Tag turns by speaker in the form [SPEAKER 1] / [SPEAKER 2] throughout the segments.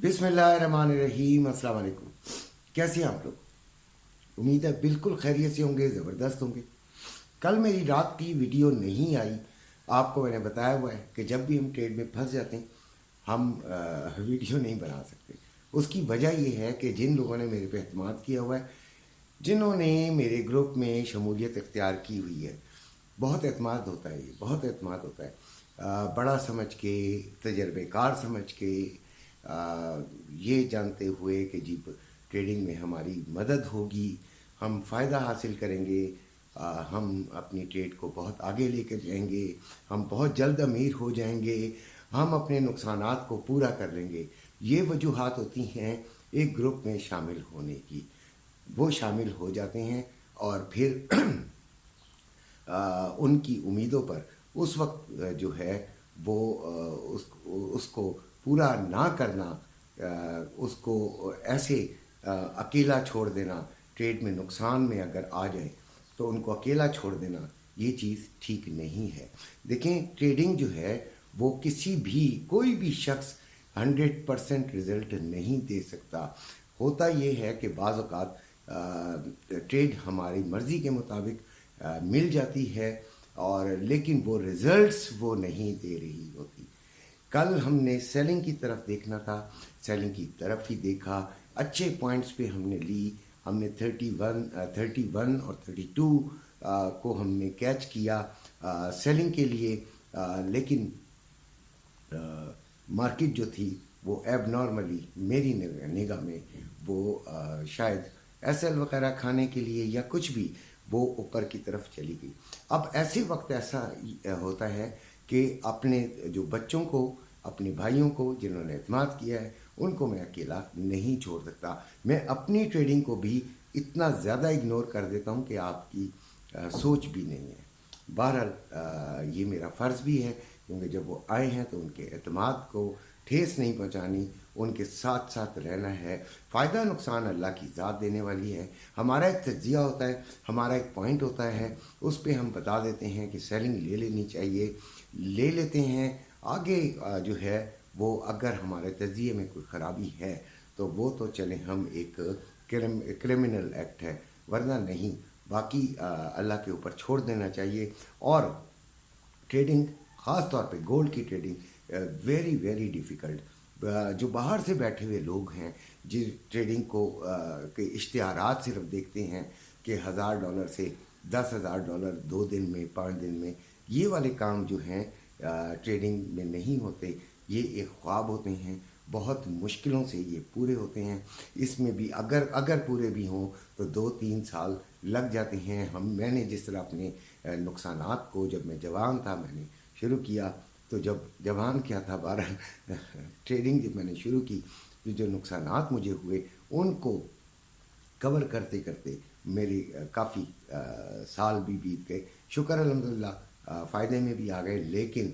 [SPEAKER 1] बिस्मिल्लाहिर्रहमानिर्रहीम। अस्सलाम वालेकुम। कैसे हैं आप लोग? उम्मीद है बिल्कुल खैरियत से होंगे, ज़बरदस्त होंगे। कल मेरी रात की वीडियो नहीं आई। आपको मैंने बताया हुआ है कि जब भी हम ट्रेड में फंस जाते हैं हम वीडियो नहीं बना सकते। उसकी वजह यह है कि जिन लोगों ने मेरे पे एतमाद किया हुआ है, जिन्होंने मेरे ग्रुप में शमूलियत इख्तियार की हुई है, बहुत एतमाद होता है, ये बहुत एतमाद होता है। बड़ा समझ के, तजर्बेकार समझ के, ये जानते हुए कि जी ट्रेडिंग में हमारी मदद होगी, हम फ़ायदा हासिल करेंगे, हम अपनी ट्रेड को बहुत आगे लेकर जाएंगे, हम बहुत जल्द अमीर हो जाएंगे, हम अपने नुकसानात को पूरा कर लेंगे। ये वजूहात होती हैं एक ग्रुप में शामिल होने की। वो शामिल हो जाते हैं और फिर उनकी उम्मीदों पर उस वक्त जो है वो उसको पूरा ना करना, उसको ऐसे अकेला छोड़ देना, ट्रेड में नुकसान में अगर आ जाए तो उनको अकेला छोड़ देना, ये चीज़ ठीक नहीं है। देखें, ट्रेडिंग जो है वो कोई भी शख्स 100% रिज़ल्ट नहीं दे सकता। होता ये है कि बाज़ औक़ात ट्रेड हमारी मर्ज़ी के मुताबिक मिल जाती है और लेकिन वो रिज़ल्ट्स वो नहीं दे रही होती। कल हमने सेलिंग की तरफ देखना था, सेलिंग की तरफ ही देखा, अच्छे पॉइंट्स पे हमने ली। हमने 31 और 32 को हमने कैच किया सेलिंग के लिए, लेकिन मार्केट जो थी वो एबनॉर्मली मेरी निगाह में वो शायद एसएल वगैरह खाने के लिए या कुछ भी वो ऊपर की तरफ चली गई। अब ऐसे वक्त ऐसा होता है कि अपने जो बच्चों को, अपने भाइयों को जिन्होंने एतमाद किया है, उनको मैं अकेला नहीं छोड़ सकता। मैं अपनी ट्रेडिंग को भी इतना ज़्यादा इग्नोर कर देता हूँ कि आपकी सोच भी नहीं है। बहरहाल ये मेरा फ़र्ज़ भी है, क्योंकि जब वो आए हैं तो उनके एतमाद को ठेस नहीं पहुँचानी, उनके साथ साथ रहना है। फ़ायदा नुकसान अल्लाह की ज़ात देने वाली है। हमारा एक तज्ज़िया होता है, हमारा एक पॉइंट होता है, उस पर हम बता देते हैं कि सेलिंग ले लेनी चाहिए, ले लेते हैं। आगे जो है वो अगर हमारे तज्ज़िये में कोई ख़राबी है तो वो तो चले, हम एक क्रिमिनल एक्ट है, वरना नहीं। बाकी अल्लाह के ऊपर छोड़ देना चाहिए। और ट्रेडिंग, ख़ास तौर पे गोल्ड की ट्रेडिंग वेरी वेरी डिफ़िकल्ट। जो बाहर से बैठे हुए लोग हैं, जिस ट्रेडिंग को के इश्तिहारात सिर्फ देखते हैं कि $1000 से $10,000 2 दिन में, 5 दिन में, ये वाले काम जो हैं ट्रेडिंग में नहीं होते। ये एक ख्वाब होते हैं, बहुत मुश्किलों से ये पूरे होते हैं। इसमें भी अगर पूरे भी हों तो 2-3 साल लग जाते हैं। मैंने जिस तरह अपने नुकसानात को, जब मैं जवान था मैंने शुरू किया, तो जब जवान क्या था, 12 ट्रेडिंग जब मैंने शुरू की तो जो नुकसानात मुझे हुए उनको कवर करते करते मेरी काफ़ी साल भी बीत गए। शुक्र अल्हम्दुलिल्लाह फ़ायदे में भी आ गए, लेकिन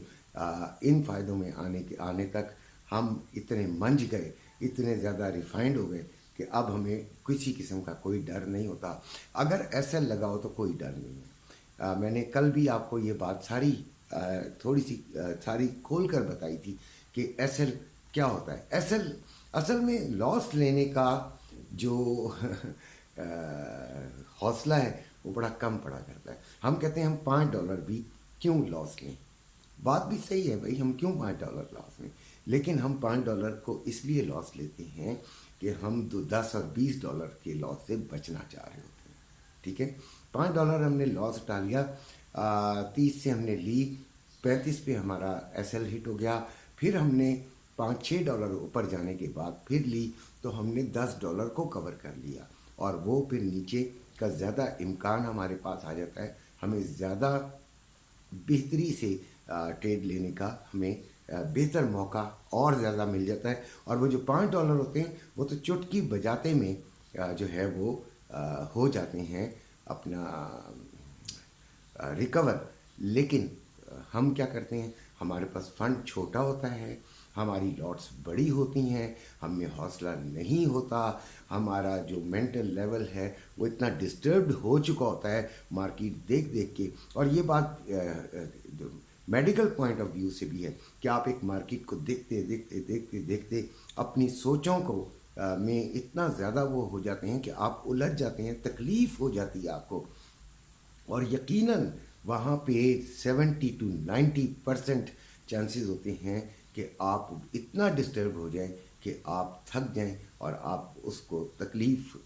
[SPEAKER 1] इन फ़ायदों में आने तक हम इतने मंझ गए, इतने ज़्यादा रिफाइंड हो गए कि अब हमें किसी किस्म का कोई डर नहीं होता। अगर एसएल लगाओ तो कोई डर नहीं है। मैंने कल भी आपको ये बात थोड़ी सी सारी खोल कर बताई थी कि एसएल क्या होता है। एसएल असल में लॉस लेने का जो हौसला है वो बड़ा कम पड़ा करता है। हम कहते हैं हम $5 भी क्यों लॉस लें। बात भी सही है भाई, हम क्यों $5 लॉस लें, लेकिन हम $5 को इसलिए लॉस लेते हैं कि हम $10 और $20 के लॉस से बचना चाह रहे होते हैं। ठीक है, $5 हमने लॉस उठा लिया, 30 से हमने ली, 35 पे हमारा एसएल हिट हो गया। फिर हमने $5-6 ऊपर जाने के बाद फिर ली तो हमने $10 को कवर कर लिया, और वो फिर नीचे का ज़्यादा इम्कान हमारे पास आ जाता है। हमें ज़्यादा बेहतरी से ट्रेड लेने का हमें बेहतर मौका और ज़्यादा मिल जाता है। और वो जो $5 होते हैं वो तो चुटकी बजाते में जो है वो हो जाते हैं अपना रिकवर। लेकिन हम क्या करते हैं, हमारे पास फंड छोटा होता है, हमारी लॉट्स बड़ी होती हैं, हमें हौसला नहीं होता, हमारा जो मेंटल लेवल है वो इतना डिस्टर्ब्ड हो चुका होता है मार्केट देख देख के। और ये बात मेडिकल पॉइंट ऑफ व्यू से भी है कि आप एक मार्केट को देखते देखते देखते देखते अपनी सोचों को में इतना ज़्यादा वो हो जाते हैं कि आप उलझ जाते हैं, तकलीफ़ हो जाती है आपको। और यकीनन वहाँ पे 70 to 90% चांसेस होते हैं कि आप इतना डिस्टर्ब हो जाएं कि आप थक जाएं और आप उसको तकलीफ़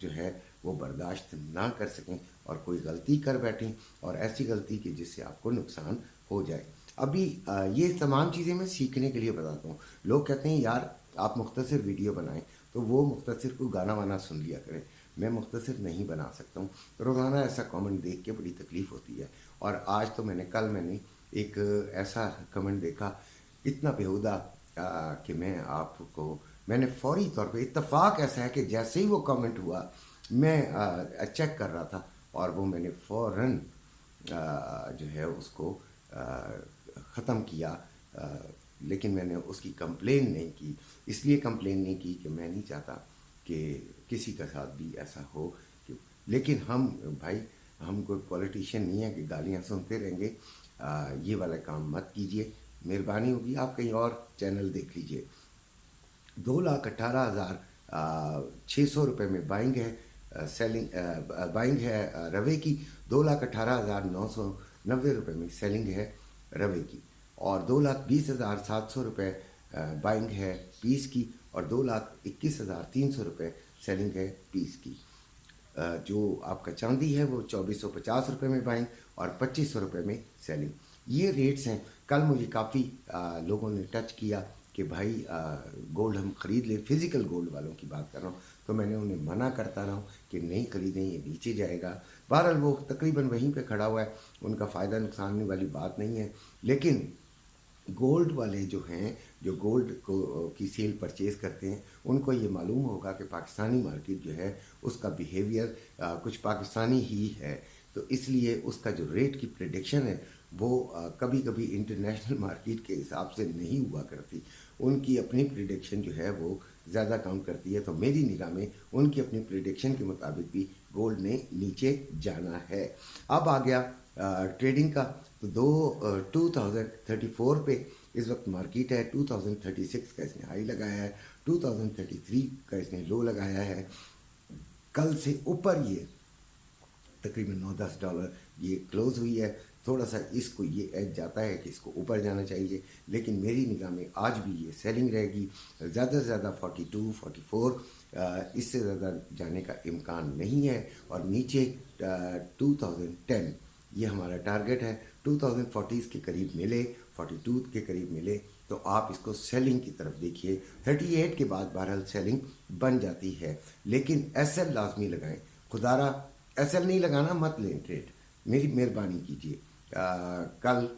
[SPEAKER 1] जो है वो बर्दाश्त ना कर सकें और कोई गलती कर बैठें, और ऐसी गलती कि जिससे आपको नुकसान हो जाए। अभी ये तमाम चीज़ें मैं सीखने के लिए बताता हूँ। लोग कहते हैं यार आप मुख्तसर वीडियो बनाएं, तो वो मुख्तसर को गाना वाना सुन लिया करें। मैं मुख्तसर नहीं बना सकता हूँ, रोज़ाना ऐसा कमेंट देख के बड़ी तकलीफ़ होती है। और आज तो कल मैंने एक ऐसा कमेंट देखा, इतना बेहुदा कि मैंने फ़ौरी तौर पे, इत्तेफाक ऐसा है कि जैसे ही वो कमेंट हुआ मैं चेक कर रहा था और वो मैंने फ़ौरन जो है उसको ख़त्म किया। लेकिन मैंने उसकी कंप्लेन नहीं की, इसलिए कंप्लेन नहीं की कि मैं नहीं चाहता कि किसी के साथ भी ऐसा हो। लेकिन हम कोई पॉलिटिशियन नहीं है कि गालियाँ सुनते रहेंगे। ये वाला काम मत कीजिए, मेहरबानी होगी, आप कहीं और चैनल देख लीजिए। 2,18,600 रुपये में बाइंग है, बाइंग है रवे की। 2,18,990 रुपये में सेलिंग है रवे की, और 2,20,700 रुपये बाइंग है पीस की, और 2,21,300 रुपये सेलिंग है पीस की। जो आपका चांदी है वो 2,450 रुपये में बाइंग और 2,500 रुपये में सेलिंग। ये रेट्स हैं। कल मुझे काफ़ी लोगों ने टच किया कि भाई गोल्ड हम ख़रीद लें, फ़िज़िकल गोल्ड वालों की बात कर रहा हूँ, तो मैंने उन्हें मना करता रहा हूँ कि नहीं ख़रीदें, ये नीचे जाएगा। बहरहाल वो तकरीबन वहीं पे खड़ा हुआ है, उनका फ़ायदा नुकसान वाली बात नहीं है। लेकिन गोल्ड वाले जो हैं, जो गोल्ड की सेल परचेज़ करते हैं, उनको ये मालूम होगा कि पाकिस्तानी मार्केट जो है उसका बिहेवियर कुछ पाकिस्तानी ही है, तो इसलिए उसका जो रेट की प्रेडिक्शन है वो कभी कभी इंटरनेशनल मार्केट के हिसाब से नहीं हुआ करती। उनकी अपनी प्रेडिक्शन जो है वो ज़्यादा काउंट करती है। तो मेरी निगाह में उनकी अपनी प्रेडिक्शन के मुताबिक भी गोल्ड ने नीचे जाना है। अब आ गया ट्रेडिंग का, तो 2034 पे इस वक्त मार्केट है। 2036 का इसने हाई लगाया है, 2033 का इसने लो लगाया है। कल से ऊपर ये तकरीबन $9-10 ये क्लोज़ हुई है। थोड़ा सा इसको ये एज जाता है कि इसको ऊपर जाना चाहिए, लेकिन मेरी निगाह में आज भी ये सेलिंग रहेगी। ज़्यादा से ज़्यादा 42, 44, इससे ज़्यादा जाने का इम्कान नहीं है। और नीचे 2010 ये हमारा टारगेट है। 2040 के करीब मिले, 42 के करीब मिले तो आप इसको सेलिंग की तरफ देखिए। 38 के बाद बहरहाल सेलिंग बन जाती है, लेकिन एसएल लाजमी लगाएं। खुदारा एसएल नहीं लगाना मत लें ट्रेड, मेरी मेहरबानी कीजिए। कल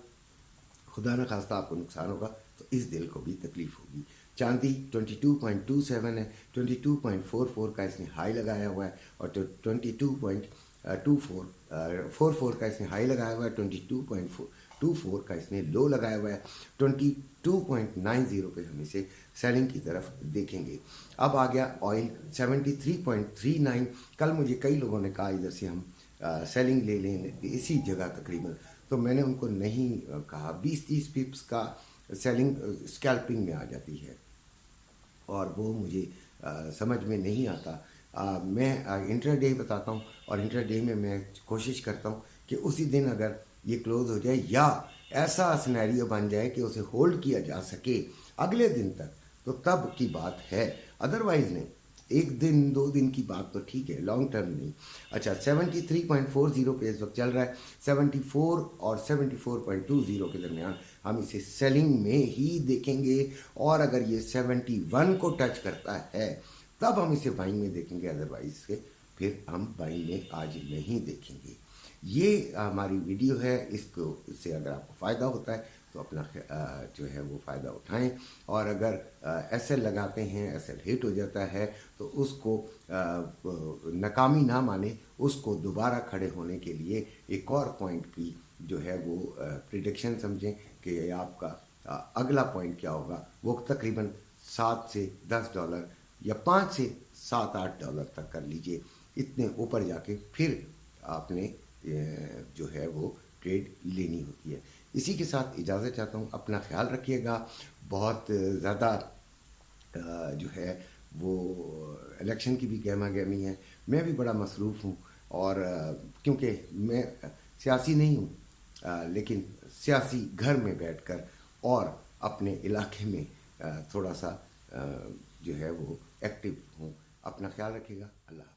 [SPEAKER 1] खुदा न खास्ता आपको नुकसान होगा तो इस दिल को भी तकलीफ़ होगी। चांदी 22.27 है, 22.44 का इसने हाई लगाया हुआ है, और 22.44 का इसने हाई लगाया हुआ है, 22.24 का इसने लो लगाया हुआ है। 22.90 पे हम इसे सेलिंग की तरफ देखेंगे। अब आ गया ऑयल 73.39। कल मुझे कई लोगों ने कहा इधर से हम सेलिंग ले लें इसी जगह तकरीबन, तो मैंने उनको नहीं कहा। 20-30 पिप्स का सेलिंग स्कैल्पिंग में आ जाती है और वो मुझे समझ में नहीं आता। मैं इंट्राडे बताता हूँ, और इंट्राडे में मैं कोशिश करता हूँ कि उसी दिन अगर ये क्लोज़ हो जाए या ऐसा सिनेरियो बन जाए कि उसे होल्ड किया जा सके अगले दिन तक, तो तब की बात है। अदरवाइज़ नहीं, एक दिन 2 दिन की बात तो ठीक है, लॉन्ग टर्म नहीं। अच्छा, 73.40 पे इस वक्त चल रहा है। 74 और 74.20 के दरमियान हम इसे सेलिंग में ही देखेंगे, और अगर ये 71 को टच करता है तब हम इसे बाइंग में देखेंगे, अदरवाइज से फिर हम बाइंग में आज नहीं देखेंगे। ये हमारी वीडियो है, इससे अगर आपको फ़ायदा होता है तो अपना जो है वो फ़ायदा उठाएं। और अगर एसएल लगाते हैं, एसएल हिट हो जाता है, तो उसको नाकामी ना माने, उसको दोबारा खड़े होने के लिए एक और पॉइंट की जो है वो प्रिडिक्शन समझें कि आपका अगला पॉइंट क्या होगा। वो तकरीबन $7 से $10 या $5 से $7-8 तक कर लीजिए। इतने ऊपर जाके फिर आपने जो है वो ट्रेड लेनी होती है। اسی کے ساتھ اجازت چاہتا ہوں، اپنا خیال رکھیے گا. بہت زیادہ جو ہے وہ الیکشن کی بھی گہما گہمی ہے. میں بھی بڑا مصروف ہوں، اور کیونکہ میں سیاسی نہیں ہوں، لیکن سیاسی گھر میں بیٹھ کر اور اپنے علاقے میں تھوڑا سا جو ہے وہ ایکٹیو ہوں. اپنا خیال رکھیے گا. اللہ حافظ.